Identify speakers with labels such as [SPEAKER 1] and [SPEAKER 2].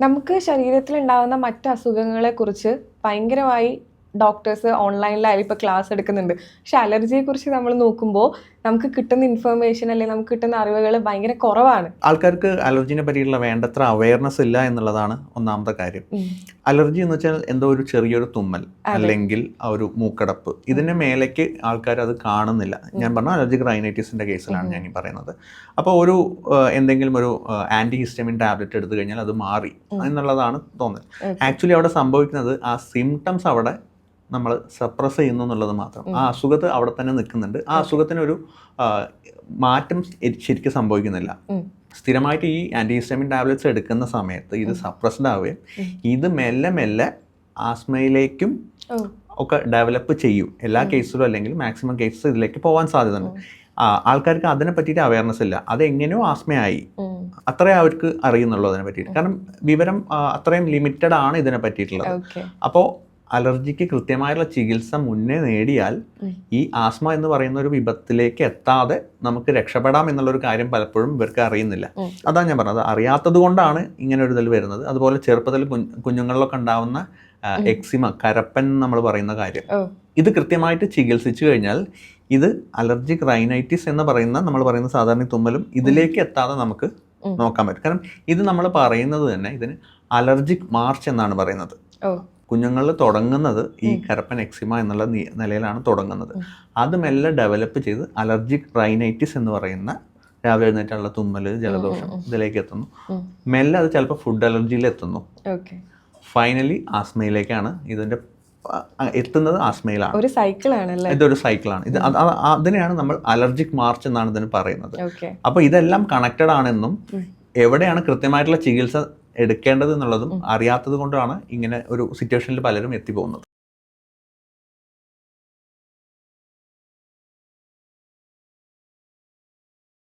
[SPEAKER 1] നമുക്ക് ശരീരത്തിലുണ്ടാവുന്ന മറ്റ് അസുഖങ്ങളെക്കുറിച്ച് ഭയങ്കരമായി ഡോക്ടേഴ്സ് ഓൺലൈനിലായാലും ഇപ്പോൾ ക്ലാസ് എടുക്കുന്നുണ്ട്. പക്ഷെ അലർജിയെക്കുറിച്ച് നമ്മൾ നോക്കുമ്പോൾ നമുക്ക് കിട്ടുന്ന ഇൻഫർമേഷൻ അല്ലെങ്കിൽ നമുക്ക് കിട്ടുന്ന അറിവുകൾ ഭയങ്കര കുറവാണ്.
[SPEAKER 2] ആൾക്കാർക്ക് അലർജിനെ പറ്റിയുള്ള വേണ്ടത്ര അവയർനെസ് ഇല്ല എന്നുള്ളതാണ് ഒന്നാമത്തെ കാര്യം. അലർജി എന്ന് വെച്ചാൽ എന്തോ ഒരു ചെറിയൊരു തുമ്മൽ അല്ലെങ്കിൽ ആ ഒരു മൂക്കടപ്പ്, ഇതിന് മേലേക്ക് ആൾക്കാർ അത് കാണുന്നില്ല. ഞാൻ പറഞ്ഞ അലർജിക് റൈനൈറ്റിസിന്റെ കേസിലാണ് ഞാൻ ഈ പറയുന്നത്. അപ്പോൾ ഒരു എന്തെങ്കിലും ഒരു ആന്റി ഹിസ്റ്റമിൻ ടാബ്ലറ്റ് എടുത്തു കഴിഞ്ഞാൽ അത് മാറി എന്നുള്ളതാണ് തോന്നൽ. ആക്ച്വലി അവിടെ സംഭവിക്കുന്നത് ആ സിംറ്റംസ് അവിടെ നമ്മൾ സപ്രസ് ചെയ്യുന്നു എന്നുള്ളത് മാത്രം. ആ അസുഖത്ത് അവിടെ തന്നെ നിൽക്കുന്നുണ്ട്. ആ അസുഖത്തിനൊരു മാറ്റം ശരിക്കും സംഭവിക്കുന്നില്ല. സ്ഥിരമായിട്ട് ഈ ആൻറ്റിഹിസ്റ്റമിൻ ടാബ്ലറ്റ്സ് എടുക്കുന്ന സമയത്ത് ഇത് സപ്രസ്ഡ് ആവുകയും ഇത് മെല്ലെ മെല്ലെ ആസ്മയിലേക്കും ഒക്കെ ഡെവലപ്പ് ചെയ്യും. എല്ലാ കേസിലും അല്ലെങ്കിൽ മാക്സിമം കേസസ് ഇതിലേക്ക് പോകാൻ സാധ്യതയുണ്ട്. ആൾക്കാർക്ക് അതിനെ പറ്റിയിട്ട് അവയർനെസ് ഇല്ല. അതെങ്ങനെയോ ആസ്മയായി അത്രേ അവർക്ക് അറിയുന്നുള്ളൂ അതിനെ പറ്റിയിട്ട്. കാരണം വിവരം അത്രയും ലിമിറ്റഡ് ആണ് ഇതിനെ പറ്റിയിട്ടുള്ളത്. അപ്പോൾ അലർജിക്ക് കൃത്യമായുള്ള ചികിത്സ മുന്നേ നേടിയാൽ ഈ ആസ്മ എന്ന് പറയുന്ന ഒരു വിപത്തിലേക്ക് എത്താതെ നമുക്ക് രക്ഷപ്പെടാം എന്നുള്ളൊരു കാര്യം പലപ്പോഴും ഇവർക്ക് അറിയുന്നില്ല. അതാണ് ഞാൻ പറഞ്ഞത്, അറിയാത്തത് കൊണ്ടാണ് ഇങ്ങനെ ഒരു ഇതിൽ വരുന്നത്. അതുപോലെ ചെറുപ്പത്തിൽ കുഞ്ഞുങ്ങളിലൊക്കെ ഉണ്ടാവുന്ന എക്സിമ, കരപ്പൻ നമ്മൾ പറയുന്ന കാര്യം, ഇത് കൃത്യമായിട്ട് ചികിത്സിച്ചു കഴിഞ്ഞാൽ ഇത് അലർജിക് റൈനൈറ്റിസ് എന്ന് പറയുന്ന നമ്മൾ പറയുന്ന സാധാരണ തുമ്മലും ഇതിലേക്ക് എത്താതെ നമുക്ക് നോക്കാൻ പറ്റും. കാരണം ഇത് നമ്മൾ പറയുന്നത് തന്നെ ഇതിന് അലർജിക് മാർച്ച് എന്നാണ് പറയുന്നത്. കുഞ്ഞുങ്ങളിൽ തുടങ്ങുന്നത് ഈ കരപ്പൻ എക്സിമ എന്നുള്ള നിലയിലാണ് തുടങ്ങുന്നത്. അത് മെല്ലെ ഡെവലപ്പ് ചെയ്ത് അലർജിക് റൈനൈറ്റിസ് എന്ന് പറയുന്ന രാവിലെ എഴുന്നേറ്റുള്ള തുമ്മൽ, ജലദോഷം ഇതിലേക്ക് എത്തുന്നു. മെല്ലെ അത് ചിലപ്പോൾ ഫുഡ് അലർജിയിൽ എത്തുന്നു. ഫൈനലി ആസ്മയിലേക്കാണ് ഇതിൻ്റെ എത്തുന്നത്. ആസ്മയിലാണ്. ഇതൊരു സൈക്കിളാണ്. ഇത് അതിനെയാണ് നമ്മൾ അലർജിക് മാർച്ച് എന്നാണ് ഇതിന് പറയുന്നത്. അപ്പോൾ ഇതെല്ലാം കണക്റ്റഡ് ആണെന്നും എവിടെയാണ് കൃത്യമായിട്ടുള്ള ചികിത്സ എടുക്കേണ്ടത് എന്നുള്ളതും അറിയാത്തത് കൊണ്ടാണ് ഇങ്ങനെ ഒരു സിറ്റുവേഷനിൽ പലരും എത്തിപ്പോകുന്നത്.